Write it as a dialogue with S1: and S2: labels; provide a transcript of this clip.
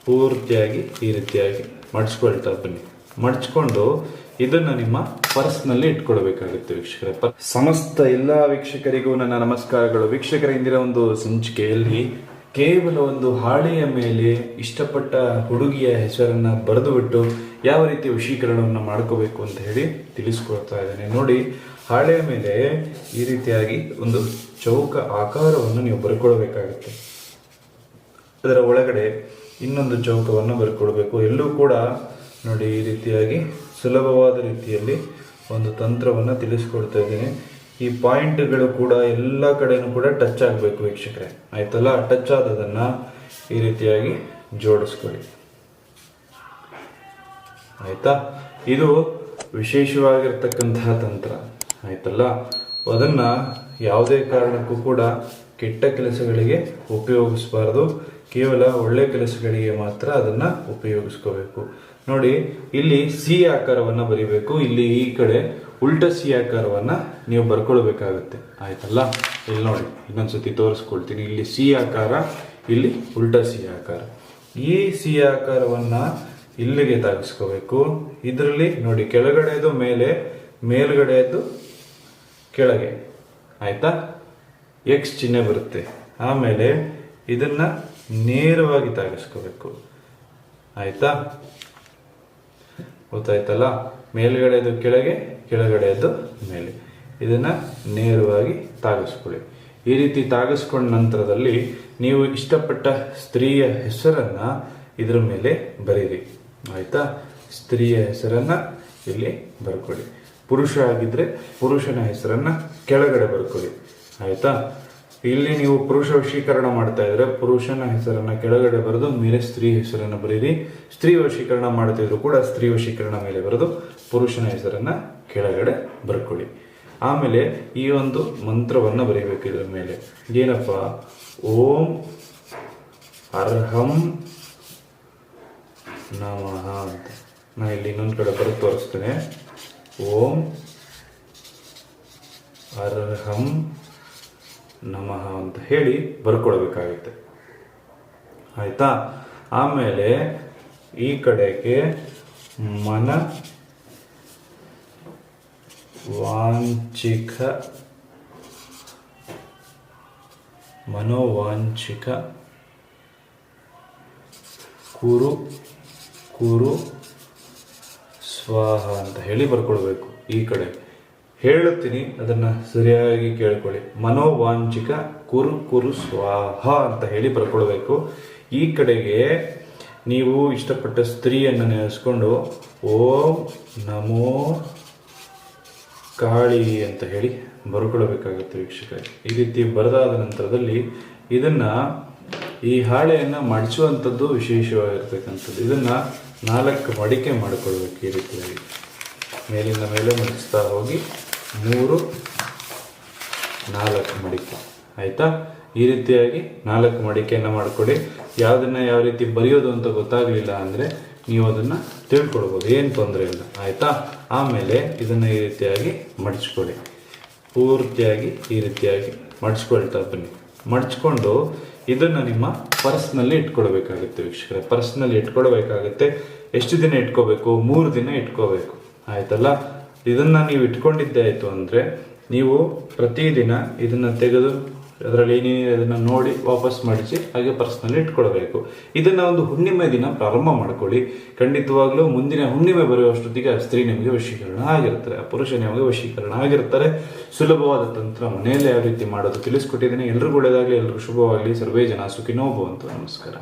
S1: ಪೂರ್ತಿಯಾಗಿ ಈ ರೀತಿಯಾಗಿ ಮಡ್ಚ್ಕೊಳ್ತಾ ಬನ್ನಿ. ಮಡ್ಚ್ಕೊಂಡು ಇದನ್ನ ನಿಮ್ಮ ಪರ್ಸ್ನಲ್ಲಿ ಇಟ್ಕೊಳ್ಬೇಕಾಗುತ್ತೆ ವೀಕ್ಷಕರೇ. ಸಮಸ್ತ ಎಲ್ಲ ವೀಕ್ಷಕರಿಗೂ ನನ್ನ ನಮಸ್ಕಾರಗಳು. ವೀಕ್ಷಕರ, ಇಂದಿನ ಒಂದು ಸಂಚಿಕೆಯಲ್ಲಿ ಕೇವಲ ಒಂದು ಹಾಳೆಯ ಮೇಲೆ ಇಷ್ಟಪಟ್ಟ ಹುಡುಗಿಯ ಹೆಸರನ್ನ ಬರೆದು ಬಿಟ್ಟು ಯಾವ ರೀತಿ ವಶೀಕರಣವನ್ನು ಮಾಡ್ಕೋಬೇಕು ಅಂತ ಹೇಳಿ ತಿಳಿಸ್ಕೊಡ್ತಾ ಇದ್ದೇನೆ. ನೋಡಿ, ಹಾಳೆಯ ಮೇಲೆ ಈ ರೀತಿಯಾಗಿ ಒಂದು ಚೌಕ ಆಕಾರವನ್ನು ನೀವು ಬರ್ಕೊಳ್ಬೇಕಾಗುತ್ತೆ. ಅದರ ಒಳಗಡೆ ಇನ್ನೊಂದು ಚೌಕವನ್ನು ಬರ್ಕೊಳ್ಬೇಕು. ಎಲ್ಲೂ ಕೂಡ ನೋಡಿ ಈ ರೀತಿಯಾಗಿ ಸುಲಭವಾದ ರೀತಿಯಲ್ಲಿ ಒಂದು ತಂತ್ರವನ್ನು ತಿಳಿಸ್ಕೊಡ್ತಾ ಇದ್ದೀನಿ. ಈ ಪಾಯಿಂಟ್ಗಳು ಕೂಡ ಎಲ್ಲ ಕಡೆನೂ ಕೂಡ ಟಚ್ ಆಗಬೇಕು ವೀಕ್ಷಕರೇ, ಆಯ್ತಲ್ಲ. ಟಚ್ ಆದದನ್ನ ಈ ರೀತಿಯಾಗಿ ಜೋಡಿಸ್ಕೊಳ್ಳಿ, ಆಯ್ತಾ. ಇದು ವಿಶೇಷವಾಗಿರ್ತಕ್ಕಂತಹ ತಂತ್ರ, ಆಯ್ತಲ್ಲ. ಅದನ್ನ ಯಾವುದೇ ಕಾರಣಕ್ಕೂ ಕೂಡ ಕೆಟ್ಟ ಕೆಲಸಗಳಿಗೆ ಉಪಯೋಗಿಸಬಾರದು. ಕೇವಲ ಒಳ್ಳೆ ಕೆಲಸಗಳಿಗೆ ಮಾತ್ರ ಅದನ್ನ ಉಪಯೋಗಿಸ್ಕೋಬೇಕು. ನೋಡಿ, ಇಲ್ಲಿ ಸಿ ಆಕಾರವನ್ನ ಬರಿಬೇಕು. ಇಲ್ಲಿ ಈ ಕಡೆ ಉಲ್ಟ ಸಿ ಆಕಾರವನ್ನ ನೀವು ಬರ್ಕೊಳ್ಬೇಕಾಗತ್ತೆ, ಆಯ್ತಲ್ಲ. ಇಲ್ಲಿ ನೋಡಿ, ಇನ್ನೊಂದ್ಸತಿ ತೋರಿಸ್ಕೊಳ್ತೀನಿ. ಇಲ್ಲಿ ಸಿ ಆಕಾರ, ಇಲ್ಲಿ ಉಲ್ಟ ಸಿ ಆಕಾರ. ಈ ಸಿ ಆಕಾರವನ್ನ ಇಲ್ಲಿಗೆ ತಾಗಿಸ್ಕೋಬೇಕು. ಇದರಲ್ಲಿ ನೋಡಿ, ಕೆಳಗಡೆದು ಮೇಲೆ, ಮೇಲ್ಗಡೆದು ಕೆಳಗೆ, ಆಯ್ತಾ. ಎಕ್ಸ್ ಚಿಹ್ನೆ ಬರುತ್ತೆ. ಆಮೇಲೆ ಇದನ್ನ ನೇರವಾಗಿ ತಾಗಿಸ್ಕೋಬೇಕು, ಆಯ್ತಾ. ಗೊತ್ತಾಯ್ತಲ್ಲ. ಮೇಲ್ಗಡೆದು ಕೆಳಗೆ, ಕೆಳಗಡೆದು ಮೇಲೆ, ಇದನ್ನ ನೇರವಾಗಿ ತಾಗಿಸ್ಕೊಳ್ಳಿ. ಈ ರೀತಿ ತಾಗಿಸ್ಕೊಂಡ ನಂತರದಲ್ಲಿ ನೀವು ಇಷ್ಟಪಟ್ಟ ಸ್ತ್ರೀಯ ಹೆಸರನ್ನ ಇದರ ಮೇಲೆ ಬರೀರಿ, ಆಯ್ತಾ. ಸ್ತ್ರೀಯ ಹೆಸರನ್ನ ಇಲ್ಲಿ ಬರ್ಕೊಳ್ಳಿ. ಪುರುಷ ಆಗಿದ್ರೆ ಪುರುಷನ ಹೆಸರನ್ನ ಕೆಳಗಡೆ ಬರ್ಕೊಳ್ಳಿ, ಆಯ್ತಾ. ಇಲ್ಲಿ ನೀವು ಪುರುಷ ವಶೀಕರಣ ಮಾಡ್ತಾ ಇದ್ರೆ ಪುರುಷನ ಹೆಸರನ್ನ ಕೆಳಗಡೆ ಬರೆದು ಮೇಲೆ ಸ್ತ್ರೀ ಹೆಸರನ್ನ ಬರೀರಿ. ಸ್ತ್ರೀ ವಶೀಕರಣ ಮಾಡ್ತಿದ್ರು ಕೂಡ ಸ್ತ್ರೀ ವಶೀಕರಣ ಮೇಲೆ ಬರೆದು ಪುರುಷನ ಹೆಸರನ್ನ ಕೆಳಗಡೆ ಬರ್ಕೊಳ್ಳಿ. ಆಮೇಲೆ ಈ ಒಂದು ಮಂತ್ರವನ್ನ ಬರೀಬೇಕು ಇದರ ಮೇಲೆ. ಏನಪ್ಪ? ಓಂ ಅರ್ಹಂ ನಮಃ ಅಂತ. ನಾ ಇಲ್ಲಿ ಇನ್ನೊಂದು ಕಡೆ ಬರೆದು ತೋರಿಸ್ತೇನೆ. ಓಂ ಅರ್ಹಂ ನಮಃ ಅಂತ ಹೇಳಿ ಬರ್ಕೊಳ್ಬೇಕಾಗುತ್ತೆ, ಆಯ್ತಾ. ಆಮೇಲೆ ಈ ಕಡೆಗೆ ಮನೋವಾಂಚಿಕ ಕುರು ಕುರು ಸ್ವಾಹ ಅಂತ ಹೇಳಿ ಬರ್ಕೊಳ್ಬೇಕು. ಈ ಕಡೆ ಹೇಳುತ್ತೀನಿ, ಅದನ್ನ ಸರಿಯಾಗಿ ಕೇಳ್ಕೊಳ್ಳಿ. ಮನೋವಾಂಚಿಕ ಕುರು ಕುರು ಸ್ವಾಹ ಅಂತ ಹೇಳಿ ಬರ್ಕೊಳ್ಬೇಕು. ಈ ಕಡೆಗೆ ನೀವು ಇಷ್ಟಪಟ್ಟ ಸ್ತ್ರೀಯನ್ನು ನೆನೆಸ್ಕೊಂಡು ಓಂ ನಮೋ ಕಾಳಿ ಅಂತ ಹೇಳಿ ಬರ್ಕೊಳ್ಬೇಕಾಗುತ್ತೆ ವೀಕ್ಷಕರೇ. ಈ ರೀತಿ ಬರೆದಾದ ನಂತರದಲ್ಲಿ ಇದನ್ನ, ಈ ಹಾಳೆಯನ್ನ ಮಡಿಸುವಂಥದ್ದು ವಿಶೇಷವಾಗಿರ್ತಕ್ಕಂಥದ್ದು. ಇದನ್ನ 4 ಮಡಿಕೆ ಮಾಡಿಕೊಳ್ಬೇಕು. ಈ ರೀತಿಯಾಗಿ ಮೇಲಿಂದ ಮೇಲೆ ಮಡಿಸ್ತಾ ಹೋಗಿ 3, 4 ಮಡಿಕೆ, ಆಯ್ತಾ. ಈ ರೀತಿಯಾಗಿ 4 ಮಡಿಕೆಯನ್ನು ಮಾಡಿಕೊಡಿ. ಯಾವುದನ್ನ ಯಾವ ರೀತಿ ಬರೆಯೋದು ಅಂತ ಗೊತ್ತಾಗಲಿಲ್ಲ ಅಂದರೆ ನೀವು ಅದನ್ನು ತಿಳ್ಕೊಳ್ಬೋದು, ಏನು ತೊಂದರೆ ಇಲ್ಲ, ಆಯಿತಾ. ಆಮೇಲೆ ಇದನ್ನು ಈ ರೀತಿಯಾಗಿ ಮಡಿಚ್ಕೊಳ್ಳಿ. ಪೂರ್ತಿಯಾಗಿ ಈ ರೀತಿಯಾಗಿ ಮಡಿಚ್ಕೊಳ್ತಾ ಬನ್ನಿ. ಮಡಿಚ್ಕೊಂಡು ಇದನ್ನು ನಿಮ್ಮ ಪರ್ಸ್ನಲ್ಲಿ ಇಟ್ಕೊಳ್ಬೇಕಾಗುತ್ತೆ ವೀಕ್ಷಕರೇ. ಪರ್ಸ್ನಲ್ಲಿ ಇಟ್ಕೊಳ್ಬೇಕಾಗುತ್ತೆ. ಎಷ್ಟು ದಿನ ಇಟ್ಕೋಬೇಕು? 3 ದಿನ ಇಟ್ಕೋಬೇಕು, ಆಯ್ತಲ್ಲ. ಇದನ್ನ ನೀವು ಇಟ್ಕೊಂಡಿದ್ದೆ ಆಯ್ತು ಅಂದ್ರೆ ನೀವು ಪ್ರತಿದಿನ ಇದನ್ನ ತೆಗೆದು ಅದರಲ್ಲಿ ಏನೇನಿದೆ ಅದನ್ನ ನೋಡಿ ವಾಪಸ್ ಮಾಡಿಸಿ ಹಾಗೆ ಪರ್ಸ್ನಲ್ಲಿ ಇಟ್ಕೊಳ್ಬೇಕು. ಇದನ್ನ ಒಂದು ಹುಣ್ಣಿಮೆ ದಿನ ಪ್ರಾರಂಭ ಮಾಡ್ಕೊಳ್ಳಿ. ಖಂಡಿತವಾಗ್ಲೂ ಮುಂದಿನ ಹುಣ್ಣಿಮೆ ಬರುವಷ್ಟೊತ್ತಿಗೆ ಆ ಸ್ತ್ರೀ ನಿಮಗೆ ವಶೀಕರಣ ಆಗಿರ್ತಾರೆ, ಆ ಪುರುಷ ನಿಮಗೆ ವಶೀಕರಣ ಆಗಿರ್ತಾರೆ. ಸುಲಭವಾದ ತಂತ್ರ ಮನೆಯಲ್ಲೇ ಯಾವ ರೀತಿ ಮಾಡೋದು ತಿಳಿಸ್ಕೊಟ್ಟಿದ್ದೀನಿ. ಎಲ್ರಿಗೂ ಒಳ್ಳೆಯದಾಗಲಿ, ಎಲ್ರಿಗೂ ಶುಭವಾಗಲಿ. ಸರ್ವೇ ಜನ ಸುಖಿನೋ ಭವಂತು. ನಮಸ್ಕಾರ.